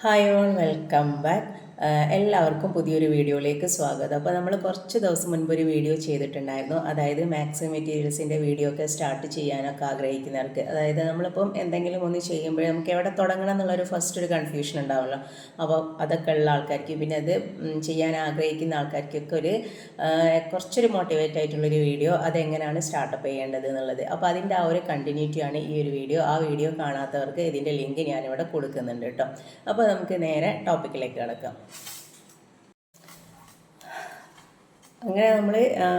Hi all welcome back. എല്ലാവർക്കും പുതിയൊരു വീഡിയോയിലേക്ക് സ്വാഗതം. അപ്പോൾ നമ്മൾ കുറച്ച് ദിവസം മുൻപ് ഒരു വീഡിയോ ചെയ്തിട്ടുണ്ടായിരുന്നു. അതായത് മാക്സി മെറ്റീരിയൽസിൻ്റെ വീഡിയോ ഒക്കെ സ്റ്റാർട്ട് ചെയ്യാനൊക്കെ ആഗ്രഹിക്കുന്നവർക്ക്, അതായത് നമ്മളിപ്പം എന്തെങ്കിലും ഒന്ന് ചെയ്യുമ്പോഴേ നമുക്ക് എവിടെ തുടങ്ങണം എന്നുള്ളൊരു ഫസ്റ്റ് ഒരു കൺഫ്യൂഷൻ ഉണ്ടാവുമല്ലോ. അപ്പോൾ അതൊക്കെ ഉള്ള ആൾക്കാർക്ക്, പിന്നെ അത് ചെയ്യാൻ ആഗ്രഹിക്കുന്ന ആൾക്കാർക്കൊക്കെ ഒരു കുറച്ചൊരു മോട്ടിവേറ്റ് ആയിട്ടുള്ളൊരു വീഡിയോ, അതെങ്ങനെയാണ് സ്റ്റാർട്ടപ്പ് ചെയ്യേണ്ടത് എന്നുള്ളത്. അപ്പോൾ അതിൻ്റെ ആ ഒരു കണ്ടിന്യൂറ്റിയാണ് ഈ ഒരു വീഡിയോ. ആ വീഡിയോ കാണാത്തവർക്ക് ഇതിൻ്റെ ലിങ്ക് ഞാനിവിടെ കൊടുക്കുന്നുണ്ട് കേട്ടോ. അപ്പോൾ നമുക്ക് നേരെ ടോപ്പിക്കിലേക്ക് കിടക്കാം. അങ്ങനെ നമ്മൾ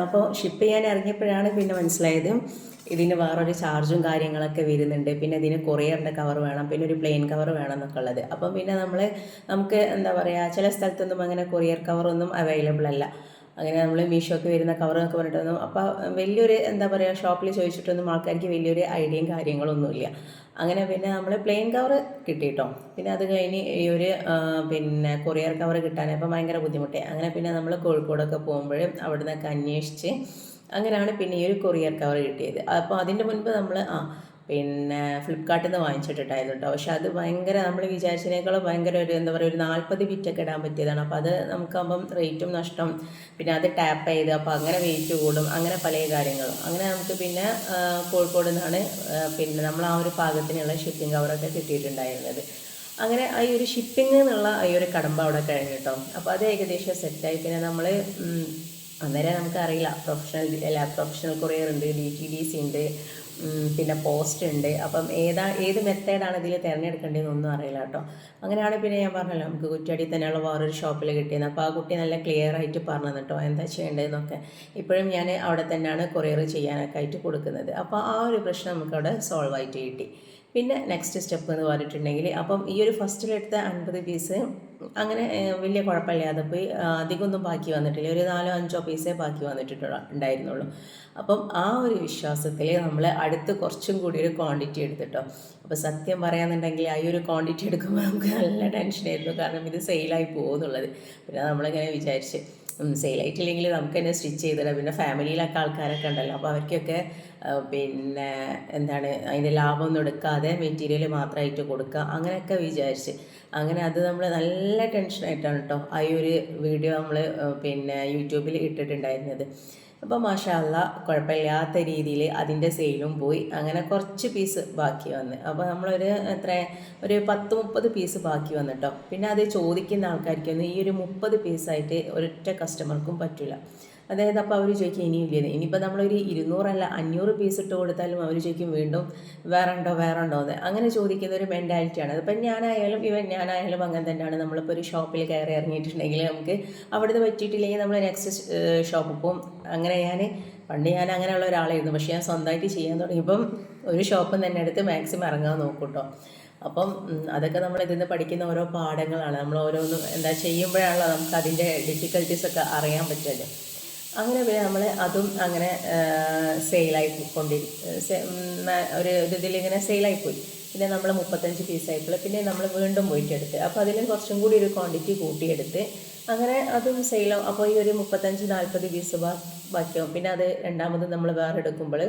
അപ്പോൾ ഷിപ്പ് ചെയ്യാൻ ഇറങ്ങിയപ്പോഴാണ് പിന്നെ മനസ്സിലായത് ഇതിന് വേറൊരു ചാർജും കാര്യങ്ങളൊക്കെ വരുന്നുണ്ട്. പിന്നെ ഇതിന് കൊറിയറിൻ്റെ കവർ വേണം, പിന്നെ ഒരു പ്ലെയിൻ കവർ വേണം എന്നൊക്കെ ഉള്ളത്. അപ്പം പിന്നെ നമുക്ക് എന്താ പറയുക, ചില സ്ഥലത്തൊന്നും അങ്ങനെ കൊറിയർ കവറൊന്നും അവൈലബിൾ അല്ല. അങ്ങനെ നമ്മൾ മീഷോക്ക് വരുന്ന കവർ എന്നൊക്കെ പറഞ്ഞിട്ടൊന്നും അപ്പോൾ വലിയൊരു എന്താ പറയുക, ഷോപ്പിൽ ചോദിച്ചിട്ടൊന്നും ആൾക്കാർക്ക് വലിയൊരു ഐഡിയയും കാര്യങ്ങളൊന്നുമില്ല. അങ്ങനെ പിന്നെ നമ്മൾ പ്ലെയിൻ കവർ കിട്ടിയിട്ടോ. പിന്നെ അത് കഴിഞ്ഞ് ഈ ഒരു പിന്നെ കൊറിയർ കവർ കിട്ടാനപ്പോൾ ഭയങ്കര ബുദ്ധിമുട്ടായി. അങ്ങനെ പിന്നെ നമ്മൾ കോഴിക്കോടൊക്കെ പോകുമ്പോഴും അവിടെ നിന്നൊക്കെ അന്വേഷിച്ച് അങ്ങനെയാണ് പിന്നെ ഈ ഒരു കൊറിയർ കവർ കിട്ടിയത്. അപ്പോൾ അതിൻ്റെ മുൻപ് നമ്മൾ പിന്നെ ഫ്ലിപ്കാർട്ടിൽ നിന്ന് വാങ്ങിച്ചിട്ടുണ്ടായിരുന്നു കേട്ടോ. പക്ഷെ അത് ഭയങ്കര നമ്മൾ വിചാരിച്ചതിനേക്കാളും ഭയങ്കര ഒരു എന്താ പറയുക, ഒരു 40 ബിറ്റൊക്കെ ഇടാൻ പറ്റിയതാണ്. അപ്പോൾ അത് നമുക്കാകുമ്പം റേറ്റും നഷ്ടം, പിന്നെ അത് ടാപ്പ് ചെയ്ത് അപ്പോൾ അങ്ങനെ വെയിറ്റ് കൂടും, അങ്ങനെ പല കാര്യങ്ങളും. അങ്ങനെ നമുക്ക് പിന്നെ കോഴിക്കോട് നിന്നാണ് പിന്നെ നമ്മൾ ആ ഒരു പാകത്തിനുള്ള ഷിപ്പിംഗ് കവറൊക്കെ കിട്ടിയിട്ടുണ്ടായിരുന്നത്. അങ്ങനെ ഈ ഒരു ഷിപ്പിംഗ് എന്നുള്ള ഈ ഒരു കടമ്പ അവിടെ കഴിഞ്ഞു കേട്ടോ. അപ്പോൾ അത് ഏകദേശം സെറ്റായി. പിന്നെ നമ്മൾ അന്നേരം നമുക്കറിയില്ല, പ്രൊഫഷണൽ കൊറിയർ ഉണ്ട്, DTDC ഉണ്ട്, പിന്നെ പോസ്റ്റ് ഉണ്ട്. അപ്പം ഏത് മെത്തേഡാണ് ഇതിൽ തിരഞ്ഞെടുക്കേണ്ടതെന്നൊന്നും അറിയില്ല കേട്ടോ. അങ്ങനെയാണ് പിന്നെ ഞാൻ പറഞ്ഞല്ലോ, നമുക്ക് കുറ്റിയാടി തന്നെയുള്ള വേറൊരു ഷോപ്പിൽ കിട്ടിയത്. അപ്പോൾ ആ കുട്ടി നല്ല ക്ലിയർ ആയിട്ട് പറഞ്ഞു കേട്ടോ എന്താ ചെയ്യേണ്ടതെന്നൊക്കെ. ഇപ്പോഴും ഞാൻ അവിടെ തന്നെയാണ് കൊറിയർ ചെയ്യാനൊക്കെ ആയിട്ട് കൊടുക്കുന്നത്. അപ്പോൾ ആ ഒരു പ്രശ്നം നമുക്കവിടെ സോൾവ് ആയിട്ട് കിട്ടി. പിന്നെ നെക്സ്റ്റ് സ്റ്റെപ്പ് എന്ന് പറഞ്ഞിട്ടുണ്ടെങ്കിൽ, അപ്പം ഈ ഒരു ഫസ്റ്റിലെടുത്ത 50 പീസ് അങ്ങനെ വലിയ കുഴപ്പമില്ലാതെ പോയി. അധികമൊന്നും ബാക്കി വന്നിട്ടില്ല, ഒരു 4-5 പീസേ ബാക്കി ഉണ്ടായിരുന്നുള്ളൂ. അപ്പം ആ ഒരു വിശ്വാസത്തിൽ നമ്മൾ അടുത്ത് കുറച്ചും കൂടി ഒരു ക്വാണ്ടിറ്റി എടുത്തിട്ടോ. അപ്പോൾ സത്യം പറയാന്നുണ്ടെങ്കിൽ ആ ഒരു ക്വാണ്ടിറ്റി എടുക്കുമ്പോൾ നമുക്ക് നല്ല ടെൻഷനായിരുന്നു, കാരണം ഇത് സെയിലായി പോകുന്നുള്ളത്. പിന്നെ നമ്മളിങ്ങനെ വിചാരിച്ച് സെയിലായിട്ടില്ലെങ്കിൽ നമുക്ക് തന്നെ സ്റ്റിച്ച് ചെയ്തിടാം. പിന്നെ ഫാമിലിയിലൊക്കെ ആൾക്കാരൊക്കെ ഉണ്ടല്ലോ, അപ്പോൾ അവർക്കൊക്കെ പിന്നെ എന്താണ് അതിൻ്റെ ലാഭമൊന്നും എടുക്കാതെ മെറ്റീരിയൽ മാത്രമായിട്ട് കൊടുക്കുക, അങ്ങനെയൊക്കെ വിചാരിച്ച്. അങ്ങനെ അത് നമ്മൾ നല്ല ടെൻഷനായിട്ടാണ് കേട്ടോ ആ ഒരു വീഡിയോ നമ്മൾ പിന്നെ യൂട്യൂബിൽ ഇട്ടിട്ടുണ്ടായിരുന്നത്. അപ്പോൾ മാഷാ അല്ലാ കുഴപ്പമില്ലാത്ത രീതിയിൽ അതിൻ്റെ സെയിലും പോയി. അങ്ങനെ കുറച്ച് പീസ് ബാക്കി വന്ന്, അപ്പോൾ നമ്മളൊരു ഒരു 10-30 പീസ് ബാക്കി വന്നിട്ടോ. പിന്നെ അത് ചോദിക്കുന്ന ആൾക്കാർക്കൊന്നും ഈ ഒരു 30 പീസായിട്ട് ഒരൊറ്റ കസ്റ്റമർക്കും പറ്റില്ല. അതായത് അപ്പോൾ അവർ ചോദിക്കും ഇനിയില്ലേ, ഇനിയിപ്പോൾ നമ്മളൊരു 200 അല്ല 500 പീസ് ഇട്ട് കൊടുത്താലും അവർ ചോദിക്കും വീണ്ടും വേറെ ഉണ്ടോ എന്ന്. അങ്ങനെ ചോദിക്കുന്ന ഒരു മെൻറ്റാലിറ്റിയാണ്. അതിപ്പോൾ ഞാനായാലും അങ്ങനെ തന്നെയാണ്. നമ്മളിപ്പോൾ ഒരു ഷോപ്പിൽ കയറി ഇറങ്ങിയിട്ടുണ്ടെങ്കിൽ നമുക്ക് അവിടുന്ന് പറ്റിയിട്ടില്ലെങ്കിൽ നമ്മൾ നെക്സ്റ്റ് ഷോപ്പിൽ പോകും. അങ്ങനെ പണ്ട് ഞാൻ അങ്ങനെയുള്ള ഒരാളായിരുന്നു. പക്ഷേ ഞാൻ സ്വന്തമായിട്ട് ചെയ്യാൻ തുടങ്ങിയപ്പം ഒരു ഷോപ്പിൽ തന്നെ എടുത്ത് മാക്സിമം ഇറങ്ങാൻ നോക്കും കേട്ടോ. അപ്പം അതൊക്കെ നമ്മൾ ഇതിൽ നിന്ന് പഠിക്കുന്ന ഓരോ പാഠങ്ങളാണ്. നമ്മൾ ഓരോന്നും എന്താ ചെയ്യുമ്പോഴാണല്ലോ നമുക്ക് അതിൻ്റെ ഡിഫിക്കൽട്ടീസൊക്കെ അറിയാൻ പറ്റുമല്ലോ. അങ്ങനെ പിന്നെ നമ്മൾ അതും അങ്ങനെ സെയിലായി ഒരു ഇതിലിങ്ങനെ സെയിലായിപ്പോയി. പിന്നെ നമ്മൾ 35 പീസായപ്പോൾ പിന്നെ നമ്മൾ വീണ്ടും പോയിട്ട് എടുത്ത്, അപ്പോൾ അതിലും കുറച്ചും കൂടി ഒരു ക്വാണ്ടിറ്റി കൂട്ടിയെടുത്ത് അങ്ങനെ അതും സെയിലാവും. അപ്പോൾ ഈ ഒരു 35-40 പീസ് ബാക്കിയാവും. പിന്നെ അത് രണ്ടാമത് നമ്മൾ വേറെ എടുക്കുമ്പോൾ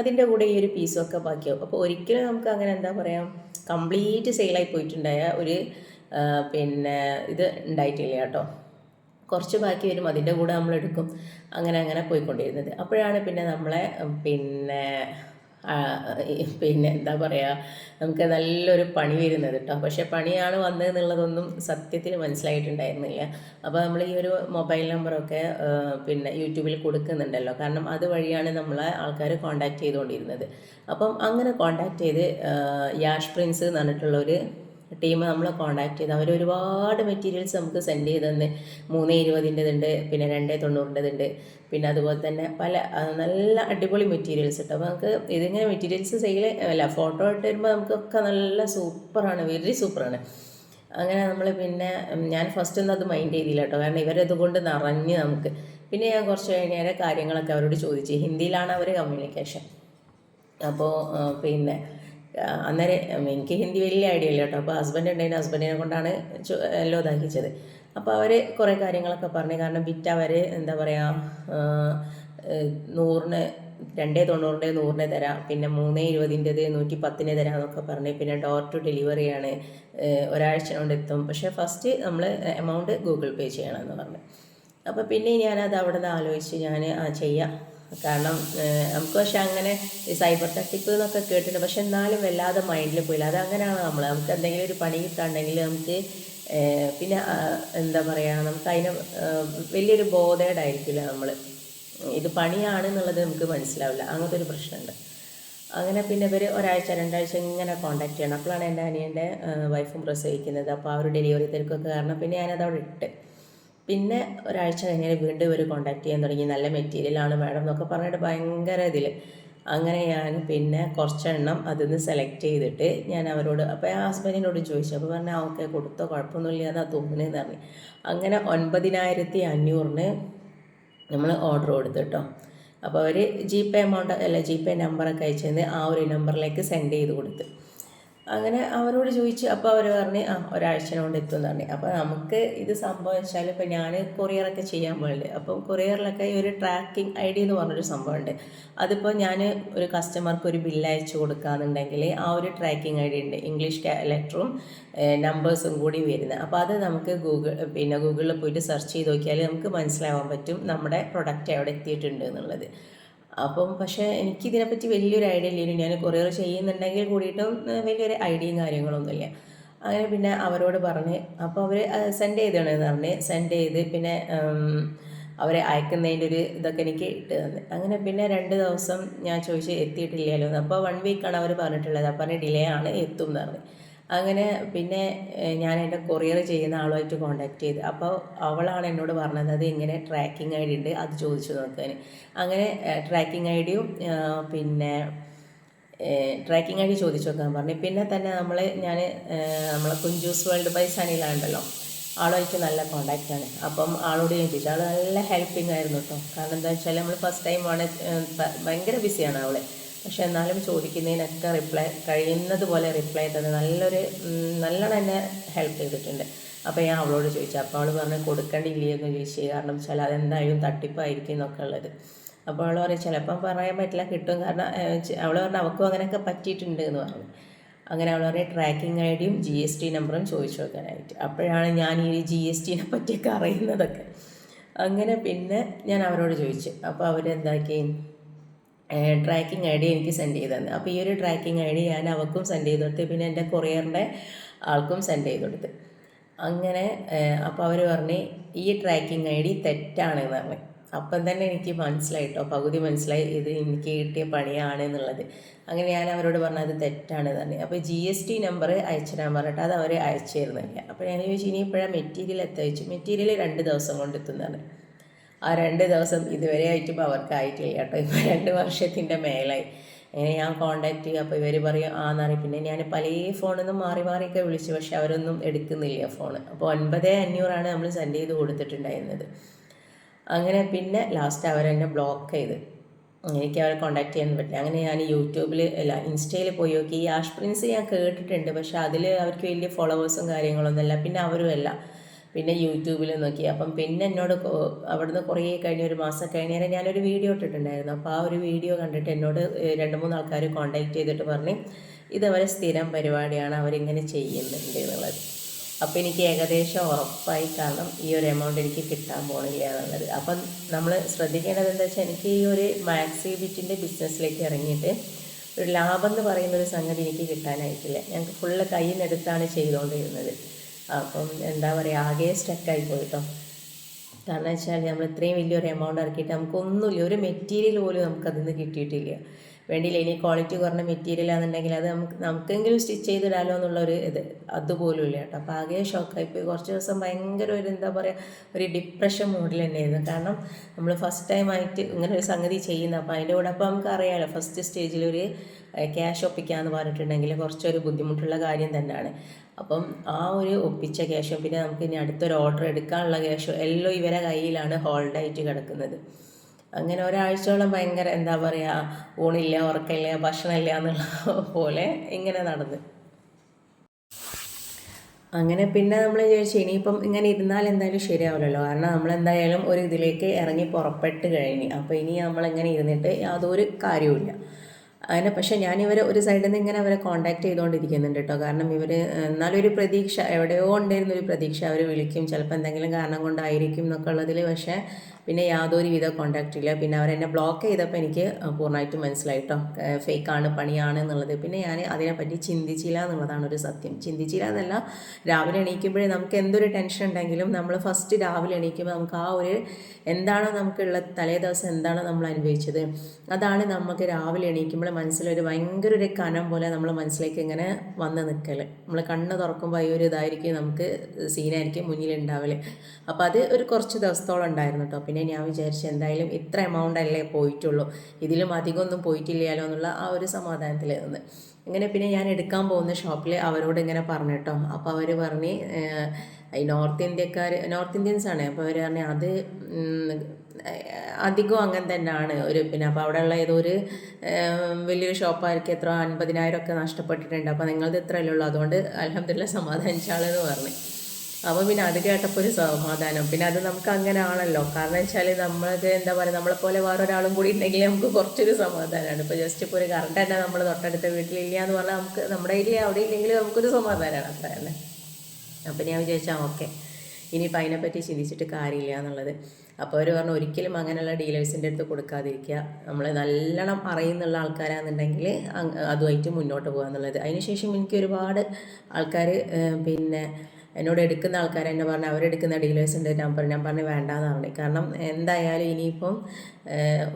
അതിൻ്റെ കൂടെ ഈ ഒരു പീസൊക്കെ ബാക്കിയാവും. അപ്പോൾ ഒരിക്കലും നമുക്ക് അങ്ങനെ എന്താ പറയുക, കംപ്ലീറ്റ് സെയിലായി പോയിട്ടുണ്ടായ ഒരു പിന്നെ ഇത് ഉണ്ടായിട്ടില്ല കേട്ടോ. കുറച്ച് ബാക്കി വരും, അതിൻ്റെ കൂടെ നമ്മൾ എടുക്കും. അങ്ങനെ പോയിക്കൊണ്ടിരുന്നത്. അപ്പോഴാണ് പിന്നെ നമ്മളെ പിന്നെ എന്താ പറയുക, നമുക്ക് നല്ലൊരു പണി വരുന്നത് കേട്ടോ. പക്ഷേ പണിയാണ് വന്നതെന്നുള്ളതൊന്നും സത്യത്തിൽ മനസ്സിലായിട്ടുണ്ടായിരുന്നില്ല. അപ്പോൾ നമ്മൾ ഈ ഒരു മൊബൈൽ നമ്പറൊക്കെ പിന്നെ യൂട്യൂബിൽ കൊടുക്കുന്നുണ്ടല്ലോ, കാരണം അതുവഴിയാണ് നമ്മളെ ആൾക്കാർ കോൺടാക്റ്റ് ചെയ്തുകൊണ്ടിരുന്നത്. അപ്പം അങ്ങനെ കോൺടാക്റ്റ് ചെയ്ത് യാഷ് പ്രിൻസ് എന്ന് പറഞ്ഞിട്ടുള്ളൊരു ടീം നമ്മളെ കോൺടാക്ട് ചെയ്ത് അവർ ഒരുപാട് മെറ്റീരിയൽസ് നമുക്ക് സെൻഡ് ചെയ്ത് തന്നെ. 320-ൻ്റെതുണ്ട്, പിന്നെ 290-ൻ്റെതുണ്ട്, പിന്നെ അതുപോലെ തന്നെ പല നല്ല അടിപൊളി മെറ്റീരിയൽസ് കിട്ടും. അപ്പോൾ നമുക്ക് ഇതിങ്ങനെ മെറ്റീരിയൽസ് ഫോട്ടോ ഇട്ട് വരുമ്പോൾ നമുക്കൊക്കെ നല്ല സൂപ്പറാണ്, വെരി സൂപ്പറാണ്. അങ്ങനെ നമ്മൾ പിന്നെ ഞാൻ ഫസ്റ്റ് ഒന്നും അത് മൈൻഡ് ചെയ്തില്ല കേട്ടോ, കാരണം ഇവരതുകൊണ്ട് നിറഞ്ഞ് നമുക്ക്. പിന്നെ ഞാൻ കുറച്ച് കഴിഞ്ഞേരം കാര്യങ്ങളൊക്കെ അവരോട് ചോദിച്ചു. ഹിന്ദിയിലാണ് അവർ കമ്മ്യൂണിക്കേഷൻ. അപ്പോൾ പിന്നെ അന്നേരം എനിക്ക് ഹിന്ദി വലിയ ഐഡിയ ഇല്ല കേട്ടോ. അപ്പോൾ ഹസ്ബൻഡിനെ കൊണ്ടാണ് എല്ലാം ഇതാക്കിച്ചത്. അപ്പോൾ അവർ കുറേ കാര്യങ്ങളൊക്കെ പറഞ്ഞു. കാരണം ബിറ്റ് അവർ എന്താ പറയുക, 100-ന് 2.90 100 തരാം, പിന്നെ 3.20 110 തരാം എന്നൊക്കെ പറഞ്ഞ്, പിന്നെ ഡോർ ടു ഡെലിവറിയാണ്, ഒരാഴ്ച കൊണ്ട് എത്തും, പക്ഷേ ഫസ്റ്റ് നമ്മൾ എമൗണ്ട് ഗൂഗിൾ പേ ചെയ്യണമെന്ന് പറഞ്ഞു. അപ്പോൾ പിന്നെ ഞാനത് അവിടെ നിന്ന് ആലോചിച്ച് ഞാൻ ചെയ്യാം. കാരണം നമുക്ക് പക്ഷെ അങ്ങനെ ഈ സൈബർ തട്ടിപ്പ് എന്നൊക്കെ കേട്ടിട്ടുണ്ട്, പക്ഷെ എന്നാലും വല്ലാതെ മൈൻഡിൽ പോയില്ല. അതങ്ങനെയാണ് നമുക്ക് എന്തെങ്കിലും ഒരു പണി കിട്ടാണ്ടെങ്കിൽ നമുക്ക് പിന്നെ എന്താ പറയുക, നമുക്ക് അതിന് വലിയൊരു ബോധേഡായിരിക്കില്ല. നമ്മൾ ഇത് പണിയാണെന്നുള്ളത് നമുക്ക് മനസ്സിലാവില്ല, അങ്ങനത്തെ ഒരു പ്രശ്നമുണ്ട്. അങ്ങനെ പിന്നെ ഇവർ ഒരാഴ്ച 2 ആഴ്ച ഇങ്ങനെ കോൺടാക്ട് ചെയ്യണം. അപ്പോഴാണ് എൻ്റെ അനിയൻ്റെ വൈഫും പ്രസവിക്കുന്നത്. അപ്പോൾ ആ ഒരു ഡെലിവറി തിരക്കൊക്കെ കാരണം പിന്നെ ഞാനത് അവിടെ ഇട്ട്. പിന്നെ ഒരാഴ്ച കഴിഞ്ഞാൽ വീണ്ടും ഇവർ കോൺടാക്ട് ചെയ്യാൻ തുടങ്ങി. നല്ല മെറ്റീരിയലാണ് മാഡം എന്നൊക്കെ പറഞ്ഞിട്ട് ഭയങ്കര ഇതിൽ. അങ്ങനെ ഞാൻ പിന്നെ കുറച്ചെണ്ണം അതിൽ നിന്ന് സെലക്ട് ചെയ്തിട്ട് ഞാൻ അവരോട്, അപ്പോൾ ആ ഹസ്ബൻഡിനോട് ചോദിച്ചു. അപ്പോൾ പറഞ്ഞാൽ ഓക്കെ കൊടുത്തോ, കുഴപ്പമൊന്നുമില്ല എന്നാ തോന്നുന്നതെന്ന് പറഞ്ഞു. അങ്ങനെ 9,500 നമ്മൾ ഓർഡർ കൊടുത്തു കേട്ടോ. അപ്പോൾ അവർ GPay എമൗണ്ട് അല്ല GPay നമ്പറൊക്കെ അയച്ചെന്ന് ആ ഒരു നമ്പറിലേക്ക് സെൻഡ് ചെയ്ത് കൊടുത്ത്. അങ്ങനെ അവരോട് ചോദിച്ചു. അപ്പോൾ അവർ പറഞ്ഞ് ഒരാഴ്ച കൊണ്ട് എത്തും എന്ന് പറഞ്ഞു. അപ്പോൾ നമുക്ക് ഇത് സംഭവം വെച്ചാൽ, ഇപ്പോൾ ഞാൻ കൊറിയറൊക്കെ ചെയ്യാൻ പോലുണ്ട്. അപ്പം കൊറിയറിലൊക്കെ ഈ ഒരു ട്രാക്കിംഗ് ID എന്ന് പറഞ്ഞൊരു സംഭവമുണ്ട്. അതിപ്പോൾ ഞാൻ ഒരു കസ്റ്റമർക്ക് ഒരു ബില്ല് അയച്ചു കൊടുക്കുകയെന്നുണ്ടെങ്കിൽ ആ ഒരു ട്രാക്കിംഗ് ID ഉണ്ട്, ഇംഗ്ലീഷ് ലെറ്ററും നമ്പേഴ്സും കൂടി വരുന്നത്. അപ്പോൾ അത് നമുക്ക് ഗൂഗിളിൽ പോയിട്ട് സെർച്ച് ചെയ്ത് നോക്കിയാൽ നമുക്ക് മനസ്സിലാവാൻ പറ്റും നമ്മുടെ പ്രൊഡക്റ്റ് എവിടെ എത്തിയിട്ടുണ്ട് എന്നുള്ളത്. അപ്പം പക്ഷേ എനിക്കിതിനെപ്പറ്റി വലിയൊരു ഐഡിയ ഇല്ലായിരുന്നു. ഞാൻ കൊറിയർ ചെയ്യുന്നുണ്ടെങ്കിൽ കൂടിയിട്ടും വലിയൊരു ഐഡിയയും കാര്യങ്ങളൊന്നുമില്ല. അങ്ങനെ പിന്നെ അവരോട് പറഞ്ഞ്, അപ്പോൾ അവർ സെൻഡ് ചെയ്തതാണെന്ന് പറഞ്ഞ് സെൻഡ് ചെയ്ത് പിന്നെ അവരെ അയക്കുന്നതിൻ്റെ ഒരു ഇതൊക്കെ എനിക്ക് ഇട്ട് തന്നു. അങ്ങനെ പിന്നെ 2 ദിവസം ഞാൻ ചോദിച്ച് എത്തിയിട്ടില്ലല്ലോ എന്ന്. അപ്പോൾ 1 വീക്കാണ് അവർ പറഞ്ഞിട്ടുള്ളത്. അപ്പോൾ പറഞ്ഞ് ഡിലേ ആണ്, എത്തും എന്ന് പറഞ്ഞു. അങ്ങനെ പിന്നെ ഞാൻ എൻ്റെ കൊറിയർ ചെയ്യുന്ന ആളുമായിട്ട് കോൺടാക്ട് ചെയ്ത്. അപ്പോൾ അവളാണ് എന്നോട് പറഞ്ഞത് അത് ഇങ്ങനെ ട്രാക്കിംഗ് ID ഉണ്ട്, അത് ചോദിച്ചു നോക്കാൻ. അങ്ങനെ ട്രാക്കിംഗ് ഐഡിയും പിന്നെ ട്രാക്കിംഗ് ID ചോദിച്ചു നോക്കാൻ പറഞ്ഞു. പിന്നെ തന്നെ നമ്മളെ കുഞ്ചൂസ് വേൾഡ് ബൈ സനിലുണ്ടല്ലോ, ആളുമായിട്ട് നല്ല കോണ്ടാക്റ്റാണ്. അപ്പം ആളോട് ഞാൻ ചോദിച്ചു. ആൾ നല്ല ഹെൽപ്പിംഗ് ആയിരുന്നു കേട്ടോ. കാരണം എന്താ വെച്ചാൽ നമ്മൾ ഫസ്റ്റ് ടൈം ആണ്, ഭയങ്കര ബിസിയാണ് അവൾ. പക്ഷെ എന്നാലും ചോദിക്കുന്നതിനൊക്കെ കഴിയുന്നത് പോലെ റിപ്ലൈ തന്ന് നല്ലോണം എന്നെ ഹെൽപ്പ് ചെയ്തിട്ടുണ്ട്. അപ്പോൾ ഞാൻ അവളോട് ചോദിച്ചു. അപ്പോൾ അവൾ പറഞ്ഞ് കൊടുക്കേണ്ടിയില്ലെന്ന് ചോദിച്ചു. കാരണം വെച്ചാൽ അതെന്തായാലും തട്ടിപ്പായിരിക്കും എന്നൊക്കെ ഉള്ളത്. അപ്പോൾ അവൾ പറയും ചിലപ്പം പറയാൻ പറ്റില്ല, കിട്ടും. കാരണം അവൾ പറഞ്ഞു അവൾക്കും അങ്ങനെയൊക്കെ പറ്റിയിട്ടുണ്ട് എന്ന് പറഞ്ഞു. അങ്ങനെ അവൾ പറയും ട്രാക്കിംഗ് IDയും GST നമ്പറും ചോദിച്ചു നോക്കാനായിട്ട്. അപ്പോഴാണ് ഞാൻ ഈ GST പറ്റിയൊക്കെ അറിയുന്നതൊക്കെ. അങ്ങനെ പിന്നെ ഞാൻ അവരോട് ചോദിച്ചു. അപ്പോൾ അവരെന്താക്കി, ട്രാക്കിംഗ് ID എനിക്ക് സെൻഡ് ചെയ്ത് തന്നെ. അപ്പോൾ ഈ ഒരു ട്രാക്കിംഗ് ID ഞാൻ അവർക്കും സെൻഡ് ചെയ്ത് കൊടുത്ത്, പിന്നെ എൻ്റെ കൊറിയറിൻ്റെ ആൾക്കും സെൻഡ് ചെയ്ത് കൊടുത്ത്. അങ്ങനെ അപ്പോൾ അവർ പറഞ്ഞ് ഈ ട്രാക്കിംഗ് ID തെറ്റാണെന്ന് പറഞ്ഞു. അപ്പം തന്നെ എനിക്ക് മനസ്സിലായിട്ടോ, പകുതി മനസ്സിലായി ഇത് എനിക്ക് കിട്ടിയ പണിയാണ് എന്നുള്ളത്. അങ്ങനെ ഞാൻ അവരോട് പറഞ്ഞത് അത് തെറ്റാണെന്ന് പറഞ്ഞു. അപ്പോൾ GST നമ്പർ അയച്ചിടാൻ പറഞ്ഞിട്ട് അത് അവർ അയച്ചു തരുന്നില്ല. അപ്പോൾ ഞാൻ ചോദിച്ചു ഇനി ഇപ്പോഴാണ് മെറ്റീരിയൽ എത്തയച്ചു. മെറ്റീരിയൽ 2 ദിവസം കൊണ്ട് എത്തുന്നതാണ്. ആ 2 ദിവസം ഇതുവരെ ആയിട്ടുമ്പോൾ അവർക്കായിട്ടില്ല കേട്ടോ. ഇപ്പോൾ 2 വർഷത്തിൻ്റെ മേലായി. അങ്ങനെ ഞാൻ കോണ്ടാക്ട് ചെയ്യുക. അപ്പോൾ ഇവർ പറയും എന്നറിയും. പിന്നെ ഞാൻ പല ഫോണിൽ നിന്നും മാറിയൊക്കെ വിളിച്ചു, പക്ഷെ അവരൊന്നും എടുക്കുന്നില്ല ഫോൺ. അപ്പോൾ 9,500 നമ്മൾ സെൻഡ് ചെയ്ത് കൊടുത്തിട്ടുണ്ടായിരുന്നത്. അങ്ങനെ പിന്നെ ലാസ്റ്റ് അവരെന്നെ ബ്ലോക്ക് ചെയ്ത്, എനിക്ക് അവരെ കോണ്ടാക്ട് ചെയ്യാൻ പറ്റില്ല. അങ്ങനെ ഞാൻ യൂട്യൂബിൽ ഇൻസ്റ്റയിൽ പോയി നോക്കി. ഈ ആഷ് പ്രിൻസ് ഞാൻ കേട്ടിട്ടുണ്ട്, പക്ഷെ അതിൽ അവർക്ക് വലിയ ഫോളോവേഴ്സും കാര്യങ്ങളൊന്നുമില്ല. പിന്നെ അവരുമല്ല. പിന്നെ യൂട്യൂബിൽ നോക്കി. അപ്പം പിന്നെ എന്നോട് അവിടുന്ന് കുറേ കഴിഞ്ഞ് 1 മാസം കഴിഞ്ഞാൽ ഞാനൊരു വീഡിയോ ഇട്ടിട്ടുണ്ടായിരുന്നു. അപ്പോൾ ആ ഒരു വീഡിയോ കണ്ടിട്ട് എന്നോട് 2-3 ആൾക്കാർ കോണ്ടാക്ട് ചെയ്തിട്ട് പറഞ്ഞ് ഇതവരെ സ്ഥിരം പരിപാടിയാണ്, അവരിങ്ങനെ ചെയ്യുന്നുണ്ട് എന്നുള്ളത്. അപ്പോൾ എനിക്ക് ഏകദേശം ഉറപ്പായി, കാരണം ഈ ഒരു എമൗണ്ട് എനിക്ക് കിട്ടാൻ പോണില്ല എന്നുള്ളത്. അപ്പം നമ്മൾ ശ്രദ്ധിക്കേണ്ടത് എന്താ വെച്ചാൽ, എനിക്ക് ഈ ഒരു മാക്സി ബിറ്റിൻ്റെ ബിസിനസ്സിലേക്ക് ഇറങ്ങിയിട്ട് ഒരു ലാഭം എന്ന് പറയുന്നൊരു സംഗതി എനിക്ക് കിട്ടാനായിട്ടില്ല. ഞങ്ങൾക്ക് ഫുള്ള് കയ്യിൽ നിന്നെടുത്താണ് ചെയ്തുകൊണ്ടിരുന്നത്. അപ്പം എന്താ പറയുക, ആകെ സ്റ്റക്കായി പോയിട്ടോ. കാരണം വെച്ചാൽ നമ്മൾ ഇത്രയും വലിയൊരു എമൗണ്ട് ഇറക്കിയിട്ട് നമുക്കൊന്നുമില്ല, ഒരു മെറ്റീരിയൽ പോലും നമുക്കതിൽ നിന്ന് കിട്ടിയിട്ടില്ല. വേണ്ടിയില്ല, ഇനി ക്വാളിറ്റി കുറഞ്ഞ മെറ്റീരിയലാണെന്നുണ്ടെങ്കിൽ അത് നമുക്കെങ്കിലും സ്റ്റിച്ച് ചെയ്തിടാലോ എന്നുള്ളൊരു അതുപോലും ഇല്ല കേട്ടോ. അപ്പോൾ ആകെ ഷോക്കായിപ്പോയി. കുറച്ച് ദിവസം ഭയങ്കര ഒരു എന്താ പറയുക, ഒരു ഡിപ്രഷൻ മൂഡിൽ തന്നെയായിരുന്നു. കാരണം നമ്മൾ ഫസ്റ്റ് ടൈമായിട്ട് ഇങ്ങനെ ഒരു സംഗതി ചെയ്യുന്നത്. അപ്പോൾ അതിൻ്റെ കൂടെ അപ്പോൾ നമുക്ക് അറിയാമല്ലോ, ഫസ്റ്റ് സ്റ്റേജിലൊരു ക്യാഷ് ഒപ്പിക്കാമെന്ന് പറഞ്ഞിട്ടുണ്ടെങ്കിൽ കുറച്ചൊരു ബുദ്ധിമുട്ടുള്ള കാര്യം തന്നെയാണ്. അപ്പം ആ ഒരു ഒപ്പിച്ച ക്യാഷും പിന്നെ നമുക്ക് ഇനി അടുത്തൊരു ഓർഡർ എടുക്കാനുള്ള ക്യാഷും എല്ലാം ഇവരെ കയ്യിലാണ് ഹോൾഡായിട്ട് കിടക്കുന്നത്. അങ്ങനെ ഒരാഴ്ചയോളം ഭയങ്കര എന്താ പറയുക, ഊണില്ല, ഉറക്കമില്ല, ഭക്ഷണമില്ല എന്നുള്ള പോലെ ഇങ്ങനെ നടന്ന്. അങ്ങനെ പിന്നെ നമ്മൾ വിചാരിച്ചു ഇനിയിപ്പം ഇങ്ങനെ ഇരുന്നാൽ എന്തായാലും ശരിയാവില്ലല്ലോ, കാരണം നമ്മളെന്തായാലും ഒരു ഇതിലേക്ക് ഇറങ്ങി പുറപ്പെട്ട് കഴിഞ്ഞ്, അപ്പോൾ ഇനി നമ്മളിങ്ങനെ ഇരുന്നിട്ട് യാതൊരു കാര്യവുമില്ല. അങ്ങനെ പക്ഷേ ഞാനിവർ ഒരു സൈഡിൽ നിന്ന് ഇങ്ങനെ അവരെ കോൺടാക്ട് ചെയ്തുകൊണ്ടിരിക്കുന്നുണ്ട് കേട്ടോ, കാരണം ഇവർ എന്നാലും ഒരു പ്രതീക്ഷ എവിടെയോ ഉണ്ടായിരുന്ന ഒരു പ്രതീക്ഷ, അവർ വിളിക്കും ചിലപ്പോൾ എന്തെങ്കിലും കാരണം കൊണ്ടായിരിക്കും എന്നൊക്കെ ഉള്ളതിൽ. പക്ഷേ പിന്നെ യാതൊരു വിധ കോൺടാക്റ്റ് ഇല്ല. പിന്നെ അവരെന്നെ ബ്ലോക്ക് ചെയ്തപ്പോൾ എനിക്ക് പൂർണ്ണമായിട്ടും മനസ്സിലായി കേട്ടോ, ഫേക്കാണ്, പണിയാണ് എന്നുള്ളത്. പിന്നെ ഞാൻ അതിനെപ്പറ്റി ചിന്തിച്ചില്ല എന്നുള്ളതാണ് ഒരു സത്യം. ചിന്തിച്ചില്ല എന്നല്ല, രാവിലെ എണീക്കുമ്പോഴേ നമുക്ക് എന്തൊരു ടെൻഷൻ ഉണ്ടെങ്കിലും നമ്മൾ ഫസ്റ്റ് രാവിലെ എണീക്കുമ്പോൾ നമുക്ക് ആ ഒരു എന്താണോ നമുക്കുള്ള തലേ ദിവസം എന്താണോ നമ്മൾ അനുഭവിച്ചത്, അതാണ് നമുക്ക് രാവിലെ എണീക്കുമ്പോൾ മനസ്സിലൊരു ഭയങ്കര ഒരു കനം പോലെ നമ്മൾ മനസ്സിലേക്ക് ഇങ്ങനെ വന്ന് നിൽക്കൽ. നമ്മൾ കണ്ണ് തുറക്കുമ്പോൾ ഈ ഒരു ഇതായിരിക്കും, നമുക്ക് സീനായിരിക്കും മുന്നിലുണ്ടാവൽ. അപ്പോൾ അത് ഒരു കുറച്ച് ദിവസത്തോളം ഉണ്ടായിരുന്നു കേട്ടോ. പിന്നെ ഞാൻ വിചാരിച്ചു എന്തായാലും ഇത്ര എമൗണ്ട് അല്ലേ പോയിട്ടുള്ളൂ, ഇതിലും അധികമൊന്നും പോയിട്ടില്ലല്ലോ എന്നുള്ള ആ ഒരു സമാധാനത്തിൽ നിന്ന് ഇങ്ങനെ. പിന്നെ ഞാൻ എടുക്കാൻ പോകുന്ന ഷോപ്പിൽ അവരോട് ഇങ്ങനെ പറഞ്ഞു കേട്ടോ. അപ്പോൾ അവർ പറഞ്ഞ് ഈ നോർത്ത് ഇന്ത്യൻസാണ്. അപ്പോൾ അവർ പറഞ്ഞു അത് അധികം അങ്ങനെ തന്നെയാണ് ഒരു പിന്നെ. അപ്പോൾ അവിടെയുള്ള ഏതോ ഒരു വലിയൊരു ഷോപ്പായിരിക്കും എത്ര 50,000 ഒക്കെ നഷ്ടപ്പെട്ടിട്ടുണ്ട്. അപ്പോൾ നിങ്ങളത് ഇത്രയല്ലേ ഉള്ളൂ, അതുകൊണ്ട് അൽഹംദുലില്ലാഹ് സമാധാനിച്ചാളെന്ന് പറഞ്ഞു. അപ്പോൾ പിന്നെ അത് കേട്ടപ്പോൾ ഒരു സമാധാനം. പിന്നെ അത് നമുക്ക് അങ്ങനെ ആണല്ലോ, കാരണം വെച്ചാൽ നമ്മളത് എന്താ പറയുക, നമ്മളെപ്പോലെ വേറൊരാളും കൂടി ഉണ്ടെങ്കിൽ നമുക്ക് കുറച്ചൊരു സമാധാനമാണ്. ഇപ്പോൾ ജസ്റ്റ് ഇപ്പോൾ ഒരു കറണ്ട് തന്നെ നമ്മൾ തൊട്ടടുത്ത വീട്ടിലില്ല എന്ന് പറഞ്ഞാൽ നമുക്ക് നമ്മുടെ കയ്യിൽ അവിടെ ഇല്ലെങ്കിൽ നമുക്കൊരു സമാധാനമാണ്, അത്ര തന്നെ. അപ്പോൾ ഞാൻ വിചാരിച്ചാൽ ഓക്കെ, ഇനിയിപ്പോൾ അതിനെപ്പറ്റി ചിന്തിച്ചിട്ട് കാര്യമില്ല എന്നുള്ളത്. അപ്പോൾ അവർ പറഞ്ഞു ഒരിക്കലും അങ്ങനെയുള്ള ഡീലേഴ്സിൻ്റെ അടുത്ത് കൊടുക്കാതിരിക്കുക, നമ്മൾ നല്ലോണം അറിയുന്നുള്ള ആൾക്കാരാണെന്നുണ്ടെങ്കിൽ അതുമായിട്ട് മുന്നോട്ട് പോകുക എന്നുള്ളത്. അതിനുശേഷം എനിക്ക് ഒരുപാട് ആൾക്കാർ പിന്നെ എന്നോട് എടുക്കുന്ന ആൾക്കാർ എന്നെ പറഞ്ഞു അവരെടുക്കുന്ന ഡീലേഴ്സിൻ്റെ നമ്പർ. ഞാൻ പറഞ്ഞു വേണ്ടാന്ന് പറഞ്ഞു, കാരണം എന്തായാലും ഇനിയിപ്പം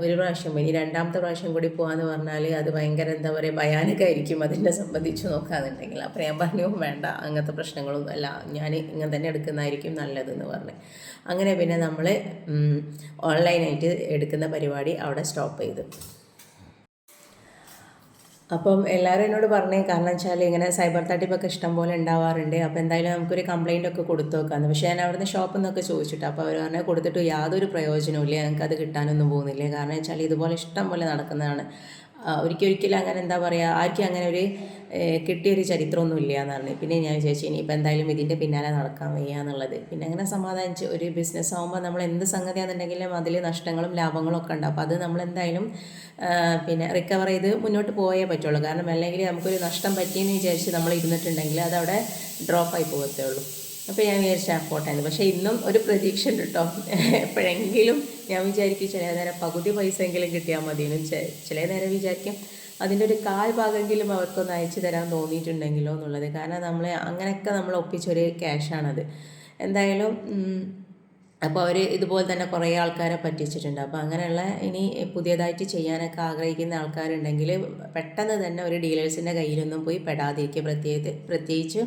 ഒരു പ്രാവശ്യം ഇനി രണ്ടാമത്തെ പ്രാവശ്യം കൂടി പോകാമെന്ന് പറഞ്ഞാൽ അത് ഭയങ്കര എന്താ പറയുക ഭയാനകമായിരിക്കും അതിനെ സംബന്ധിച്ച് നോക്കാന്നുണ്ടെങ്കിൽ. അപ്പോൾ ഞാൻ പറഞ്ഞു വേണ്ട, അങ്ങനത്തെ പ്രശ്നങ്ങളൊന്നും അല്ല, ഞാൻ ഇങ്ങനെ തന്നെ എടുക്കുന്നതായിരിക്കും നല്ലതെന്ന് പറഞ്ഞു. അങ്ങനെ പിന്നെ നമ്മൾ ഓൺലൈനായിട്ട് എടുക്കുന്ന പരിപാടി അവിടെ സ്റ്റോപ്പ് ചെയ്തു. അപ്പം എല്ലാവരും എന്നോട് പറഞ്ഞേ, കാരണം വെച്ചാൽ ഇങ്ങനെ സൈബർ തട്ടിപ്പൊക്കെ ഇഷ്ടം പോലെ ഉണ്ടാവാറുണ്ട്. അപ്പോൾ എന്തായാലും നമുക്കൊരു കംപ്ലയിൻ്റ് ഒക്കെ കൊടുത്തു നോക്കാമെന്ന്. പക്ഷേ ഞാൻ അവിടുന്ന് ഷോപ്പിൽ നിന്നൊക്കെ ചോദിച്ചിട്ട് അപ്പോൾ അവർ പറഞ്ഞാൽ കൊടുത്തിട്ട് യാതൊരു പ്രയോജനവും ഇല്ല, ഞങ്ങൾക്കത് കിട്ടാനൊന്നും പോകുന്നില്ല. കാരണം വെച്ചാൽ ഇതുപോലെ ഇഷ്ടം പോലെ നടക്കുന്നതാണ്. ഒരിക്കലും അങ്ങനെ എന്താ പറയുക, ആർക്കും അങ്ങനെ ഒരു കിട്ടിയൊരു ചരിത്രമൊന്നും ഇല്ല എന്ന് പറഞ്ഞു. പിന്നെ ഞാൻ വിചാരിച്ചു ഇനിയിപ്പോൾ എന്തായാലും ഇതിൻ്റെ പിന്നാലെ നടക്കാൻ വയ്യ എന്നുള്ളത്. പിന്നെ അങ്ങനെ സമാധാനിച്ച്, ഒരു ബിസിനസ് ആകുമ്പോൾ നമ്മൾ എന്ത് സംഗതിയാണെന്നുണ്ടെങ്കിലും അതിൽ നഷ്ടങ്ങളും ലാഭങ്ങളും ഒക്കെ ഉണ്ട്. അപ്പോൾ അത് നമ്മളെന്തായാലും പിന്നെ റിക്കവർ ചെയ്ത് മുന്നോട്ട് പോയേ പറ്റുള്ളൂ. കാരണം അല്ലെങ്കിൽ നമുക്കൊരു നഷ്ടം പറ്റിയെന്ന് വിചാരിച്ച് നമ്മൾ ഇരുന്നിട്ടുണ്ടെങ്കിൽ അതവിടെ ഡ്രോപ്പായി പോകത്തേ ഉള്ളൂ. അപ്പോൾ ഞാൻ വിചാരിച്ച പോട്ടായിരുന്നു. പക്ഷേ ഇന്നും ഒരു പ്രതീക്ഷ ഉണ്ട് കേട്ടോ, എപ്പോഴെങ്കിലും ഞാൻ വിചാരിക്കും ചില നേരം പകുതി പൈസ എങ്കിലും കിട്ടിയാൽ മതിയെന്നും, ചില നേരം വിചാരിക്കും അതിൻ്റെ ഒരു കാൽ ഭാഗമെങ്കിലും അവർക്കൊന്ന് അയച്ചു തരാൻ തോന്നിയിട്ടുണ്ടെങ്കിലോ എന്നുള്ളത്. കാരണം അങ്ങനെയൊക്കെ നമ്മൾ ഒപ്പിച്ചൊരു ക്യാഷാണത് എന്തായാലും. അപ്പോൾ അവർ ഇതുപോലെ തന്നെ കുറേ ആൾക്കാരെ പറ്റിച്ചിട്ടുണ്ട്. അപ്പോൾ അങ്ങനെയുള്ള ഇനി പുതിയതായിട്ട് ചെയ്യാനൊക്കെ ആഗ്രഹിക്കുന്ന ആൾക്കാരുണ്ടെങ്കിൽ പെട്ടെന്ന് തന്നെ ഒരു ഡീലേഴ്സിൻ്റെ കയ്യിലൊന്നും പോയി പെടാതിരിക്കുക, പ്രത്യേകിച്ച്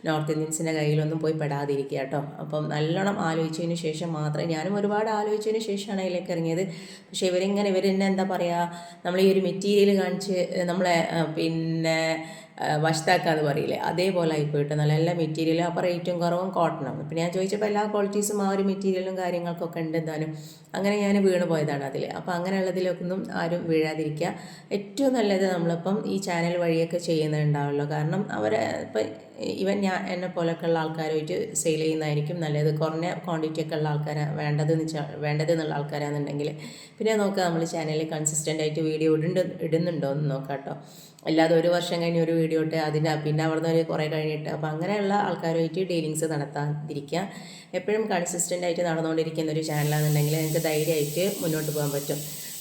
നോർത്ത് ഇന്ത്യൻസിൻ്റെ കയ്യിലൊന്നും പോയി പെടാതിരിക്കുക കേട്ടോ. അപ്പം നല്ലോണം ആലോചിച്ചതിന് ശേഷം മാത്രമേ, ഞാനും ഒരുപാട് ആലോചിച്ചതിന് ശേഷമാണ് അതിലേക്ക് ഇറങ്ങിയത്. പക്ഷേ ഇവരെന്നെ എന്താ പറയുക, നമ്മൾ ഈ ഒരു മെറ്റീരിയൽ കാണിച്ച് നമ്മളെ പിന്നെ വശത്താക്കാന്ന് പറയില്ലേ, അതേപോലെ ആയിപ്പോയിട്ട് നല്ല മെറ്റീരിയലും അപ്പോൾ റേറ്റും കുറവും കോട്ടണും. പിന്നെ ഞാൻ ചോദിച്ചപ്പോൾ എല്ലാ ക്വാളിറ്റീസും ആ ഒരു മെറ്റീരിയലും കാര്യങ്ങൾക്കൊക്കെ ഉണ്ട് എന്തായാലും. അങ്ങനെ ഞാൻ വീണ് പോയതാണ് അതിൽ. അപ്പോൾ അങ്ങനെയുള്ളതിലൊന്നും ആരും വീഴാതിരിക്കുക. ഏറ്റവും നല്ലത് നമ്മളിപ്പം ഈ ചാനൽ വഴിയൊക്കെ ചെയ്യുന്നുണ്ടാവുമല്ലോ, കാരണം ഇപ്പം എന്നെ പോലെയൊക്കെ ഉള്ള ആൾക്കാരുമായിട്ട് സെയിൽ ചെയ്യുന്നതായിരിക്കും നല്ലത്. കുറഞ്ഞ ക്വാണ്ടിറ്റി ഒക്കെ ഉള്ള ആൾക്കാരാണ് വേണ്ടതെന്നുള്ള ആൾക്കാരാണെന്നുണ്ടെങ്കിൽ പിന്നെ നോക്കുക നമ്മൾ ചാനലിൽ കൺസിസ്റ്റൻ്റ് ആയിട്ട് വീഡിയോ ഇടുന്നുണ്ടോ എന്ന് നോക്കാം കേട്ടോ. അല്ലാതെ ഒരു വർഷം കഴിഞ്ഞ് ഒരു വീഡിയോ ഇട്ട് പിന്നെ അവിടുന്ന് ഒരു കുറേ കഴിഞ്ഞിട്ട്, അപ്പോൾ അങ്ങനെയുള്ള ആൾക്കാരുമായിട്ട് ഡീലിങ്സ് നടത്താതിരിക്കുക. എപ്പോഴും കൺസിസ്റ്റൻ്റ് ആയിട്ട് നടന്നുകൊണ്ടിരിക്കുന്ന ഒരു ചാനലാണെന്നുണ്ടെങ്കിൽ എനിക്ക് ധൈര്യമായിട്ട് മുന്നോട്ട് പോകാൻ പറ്റും.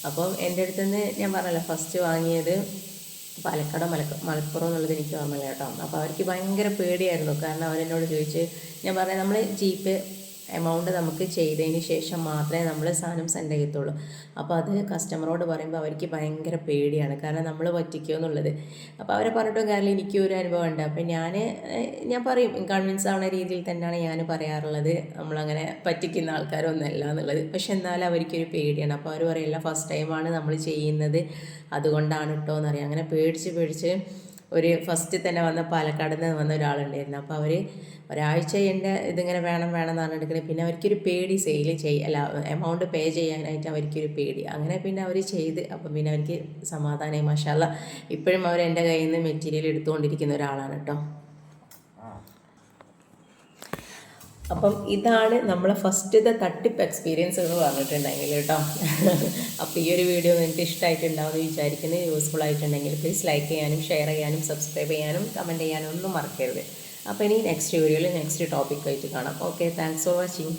അപ്പം എൻ്റെ അടുത്തുനിന്ന് ഞാൻ പറഞ്ഞല്ലോ ഫസ്റ്റ് വാങ്ങിയത് പാലക്കാട് മലപ്പുറം എന്നുള്ളത് എനിക്ക് ഓർമ്മയില്ല കേട്ടോ. അപ്പോൾ അവർക്ക് ഭയങ്കര പേടിയായിരുന്നു, കാരണം അവരെന്നോട് ചോദിച്ച്, ഞാൻ പറഞ്ഞത് നമ്മൾ ജീപ്പ് എമൗണ്ട് നമുക്ക് ചെയ്തതിന് ശേഷം മാത്രമേ നമ്മൾ സാധനം സെൻഡ് ചെയ്യത്തുള്ളൂ. അപ്പോൾ അത് കസ്റ്റമറോട് പറയുമ്പോൾ അവർക്ക് ഭയങ്കര പേടിയാണ്, കാരണം നമ്മൾ പറ്റിക്കുമോ എന്നുള്ളത്. അപ്പോൾ അവരെ പറഞ്ഞിട്ടും കാര്യമില്ല, എനിക്കും ഒരു അനുഭവം ഉണ്ട്. അപ്പം ഞാൻ പറയും, കൺവിൻസ് ആവുന്ന രീതിയിൽ തന്നെയാണ് ഞാൻ പറയാറുള്ളത്, നമ്മളങ്ങനെ പറ്റിക്കുന്ന ആൾക്കാരൊന്നുമല്ല എന്നുള്ളത്. പക്ഷെ എന്നാലും അവർക്കൊരു പേടിയാണ്. അപ്പോൾ അവർ പറയില്ല ഫസ്റ്റ് ടൈമാണ് നമ്മൾ ചെയ്യുന്നത്, അതുകൊണ്ടാണ് കേട്ടോ എന്നറിയാം. അങ്ങനെ പേടിച്ച് ഒരു ഫസ്റ്റ് തന്നെ പാലക്കാട് നിന്ന് വന്ന ഒരാളുണ്ടായിരുന്നു. അപ്പോൾ അവർ ഒരാഴ്ച എൻ്റെ ഇതിങ്ങനെ വേണം എന്ന് പറഞ്ഞെടുക്കണേ. പിന്നെ അവർക്കൊരു പേടി എമൗണ്ട് പേ ചെയ്യാനായിട്ട് അവർക്കൊരു പേടി. അങ്ങനെ പിന്നെ അവർ ചെയ്ത്, അപ്പം പിന്നെ അവർക്ക് സമാധാനമായി. മാഷാ അല്ലാഹ് ഇപ്പോഴും അവർ എൻ്റെ കയ്യിൽ നിന്ന് മെറ്റീരിയൽ എടുത്തുകൊണ്ടിരിക്കുന്ന ഒരാളാണ് കേട്ടോ. അപ്പം ഇതാണ് നമ്മളെ ഫസ്റ്റത്തെ തട്ടിപ്പ് എക്സ്പീരിയൻസ് എന്ന് പറഞ്ഞിട്ടുണ്ടെങ്കിൽ കേട്ടോ. അപ്പോൾ ഈ ഒരു വീഡിയോ നിങ്ങൾക്ക് ഇഷ്ടമായിട്ടുണ്ടാവും എന്ന് വിചാരിക്കുന്നു. യൂസ്ഫുൾ ആയിട്ടുണ്ടെങ്കിൽ പ്ലീസ് ലൈക്ക് ചെയ്യാനും ഷെയർ ചെയ്യാനും സബ്സ്ക്രൈബ് ചെയ്യാനും കമൻറ്റ് ചെയ്യാനും ഒന്നും മറക്കരുത്. അപ്പോൾ ഇനി നെക്സ്റ്റ് വീഡിയോയിൽ നെക്സ്റ്റ് ടോപ്പിക്കായിട്ട് കാണാം. Okay, thanks for watching.